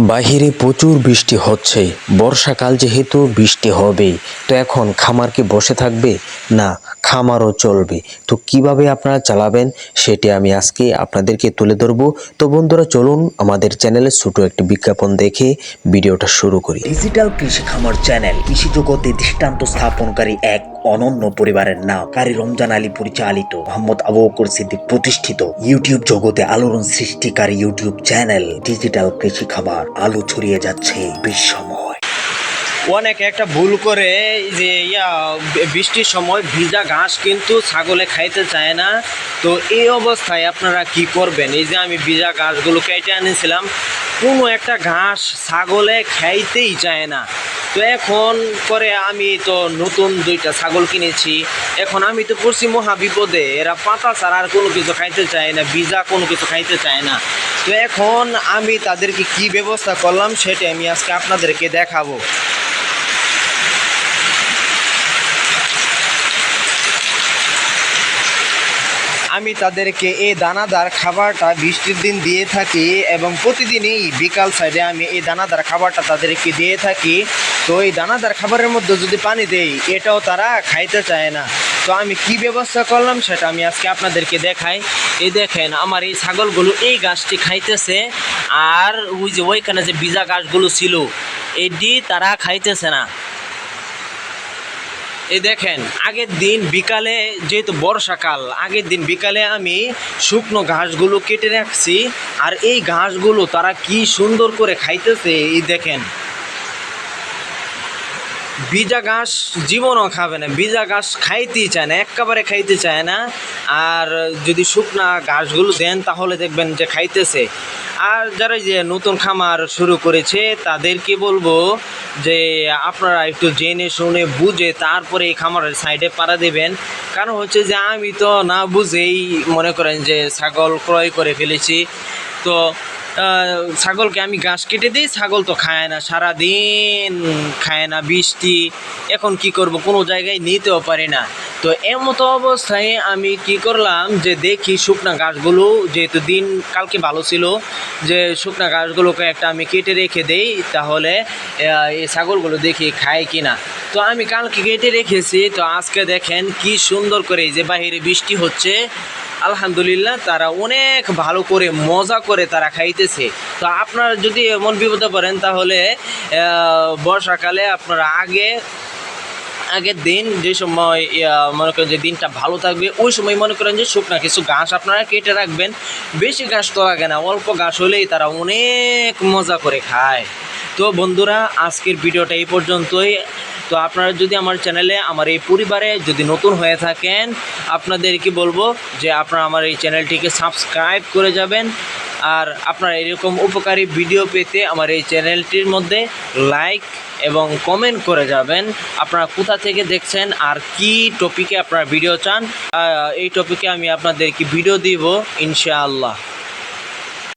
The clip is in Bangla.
বাহিরে প্রচুর বৃষ্টি হচ্ছে। বর্ষাকাল যেহেতু বৃষ্টি হবেই, তো এখন খামার কি বসে থাকবে? না, খামারও চলবে। তো কিভাবে আপনারা চালাবেন সেটি আমি আজকে আপনাদেরকে তুলে ধরবো। তো বন্ধুরা, চলুন আমাদের চ্যানেলে ছোট একটি বিজ্ঞাপন দেখে ভিডিওটা শুরু করি। ডিজিটাল কৃষি খামার চ্যানেল কৃষি জগতে দৃষ্টান্ত স্থাপনকারী এক অনন্য পরিবারের নাম কারি রমজান আলী পরিচালিত, মোহাম্মদ আবু বকর সিদ্দিক প্রতিষ্ঠিত, ইউটিউব জগতে আলোড়ন সৃষ্টিকারী ইউটিউব চ্যানেল ডিজিটাল কৃষি খামার আলো ছড়িয়ে যাচ্ছে বিশ্বময়। অনেকে একটা ভুল করে যে বৃষ্টির সময় ভিজা ঘাস কিন্তু ছাগলে খাইতে চায় না। তো এই অবস্থায় আপনারা কি করবেন? এই যে আমি ভিজা ঘাসগুলো কেটে আনিয়েছিলাম, কোনো একটা ঘাস ছাগলে খাইতেই চায় না। তো এখন করে আমি তো নতুন 2টা ছাগল কিনেছি, এখন আমি তো পড়ছি মহা বিপদে। এরা পাতা ছাড়া আর কোনো কিছু খাইতে চায় না, ভিজা কোনো কিছু খাইতে চায় না। তো এখন আমি তাদেরকে কি ব্যবস্থা করলাম সেটা আমি আজকে আপনাদেরকে দেখাবো। আমি তাদেরকে এই দানাদার খাবারটা বৃষ্টির দিন দিয়ে থাকি এবং প্রতিদিনই বিকাল সাইডে আমি এই দানাদার খাবারটা তাদেরকে দিয়ে থাকি। তো এই দানাদার খাবারের মধ্যে যদি পানি দেই, এটাও তারা খাইতে চায় না। তো আমি কি ব্যবস্থা করলাম সেটা আমি আজকে আপনাদেরকে দেখাই। এই দেখেন, আমার এই ছাগলগুলো এই গাছটি খাইতেছে, আর ওই যে ওইখানে যে ভিজা গাছগুলো ছিল এটি তারা খাইতেছে না। এই দেখেন, আগের দিন বিকালে, যেহেতু বর্ষাকাল, আগের দিন বিকালে আমি শুকনো ঘাসগুলো কেটে রাখছি, আর এই ঘাসগুলো তারা কি সুন্দর করে খাইতেছে। এই দেখেন, ভিজা ঘাস জীবনও খাবে না, ভিজা ঘাস খাইতেই চায় না, একেবারে খাইতে চায় না। আর যদি শুকনা ঘাসগুলো দেন তাহলে দেখবেন যে খাইতেছে। আর যারা যে নতুন খামার শুরু করেছে তাদেরকে বলবো যে আপনারা একটু জেনে শুনে বুঝে তারপরে এই খামারের সাইডে পাড়া দেবেন। কারণ হচ্ছে যে আমি তো না বুঝেই মনে করেন যে ছাগল ক্রয় করে ফেলেছি। তো ছাগলকে আমি ঘাস কেটে দিই, ছাগল তো খায় না, সারাদিন খায় না। বৃষ্টি, এখন কি করব, কোনো জায়গায় নিতেও পারি না। তো এমতো অবস্থায় আমি কি করলাম যে দেখি শুকনা ঘাসগুলো, যেহেতু দিন কালকে ভালো ছিল, যে শুকনা ঘাসগুলোকে একটা আমি কেটে রেখে দেই, তাহলে এই ছাগলগুলো দেখি খায় কি না। তো আমি কালকে কেটে রেখেছি। তো আজকে দেখেন কি সুন্দর করে, এই যে বাহিরে বৃষ্টি হচ্ছে, আলহামদুলিল্লাহ তারা অনেক ভালো করে মজা করে তারা খাইতেছে। তো আপনারা যদি এমন বিপদে পড়েন তাহলে বর্ষাকালে আপনারা আগের দিন যে সময় মনে করেন যে দিনটা ভালো থাকবে, ওই সময় মনে করেন যে শুকনা কিছু ঘাস আপনারা কেটে রাখবেন। বেশি ঘাস তো লাগে না, অল্প ঘাস হলেই তারা অনেক মজা করে খায়। তো বন্ধুরা, আজকের ভিডিওটা এই পর্যন্তই। তো আপনারা যদি আমার চ্যানেলে, আমার এই পরিবারে যদি নতুন হয়ে থাকেন, আপনাদেরকে বলবো যে আপনারা আমার এই চ্যানেলটিকে সাবস্ক্রাইব করে যাবেন। আর আপনারা এরকম উপকারী ভিডিও পেতে আমার এই চ্যানেলটির মধ্যে লাইক এবং কমেন্ট করে যাবেন। আপনারা কোথা থেকে দেখছেন আর কি টপিকে আপনারা ভিডিও চান, এই টপিকে আমি আপনাদেরকে ভিডিও দিব ইনশাআল্লাহ।